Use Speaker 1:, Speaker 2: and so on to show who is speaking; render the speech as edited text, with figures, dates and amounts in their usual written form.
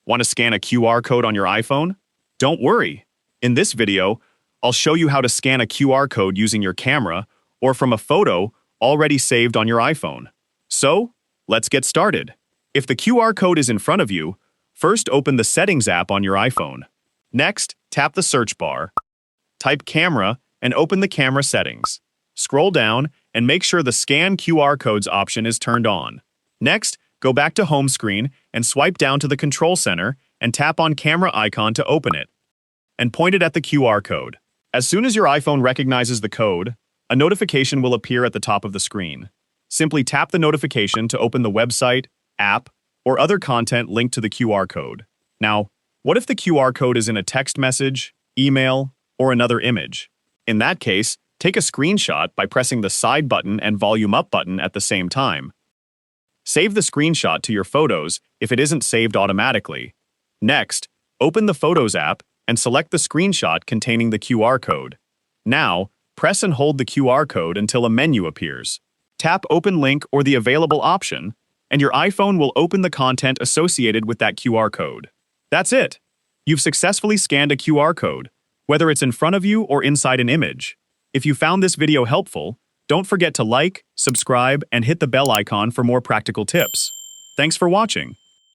Speaker 1: Want to scan a QR code on your iPhone? Don't worry. In this video, I'll show you how to scan a QR code using your camera or from a photo already saved on your iPhone. So, let's get started. If the QR code is in front of you, first open the Settings app on your iPhone. Next, tap the search bar, type Camera, and open the camera settings. Scroll down and make sure the Scan QR Codes option is turned on. Next, go back to Home screen and swipe down to the Control Center and tap on Camera icon to open it, and point it at the QR code. As soon as your iPhone recognizes the code, a notification will appear at the top of the screen. Simply tap the notification to open the website, app, or other content linked to the QR code. Now, what if the QR code is in a text message, email, or another image? In that case, take a screenshot by pressing the side button and volume up button at the same time. Save the screenshot to your photos if it isn't saved automatically. Next, open the Photos app and select the screenshot containing the QR code. Now, press and hold the QR code until a menu appears. Tap Open Link or the available option, and your iPhone will open the content associated with that QR code. That's it. You've successfully scanned a QR code, whether it's in front of you or inside an image. If you found this video helpful, don't forget to like, subscribe, and hit the bell icon for more practical tips. Thanks for watching.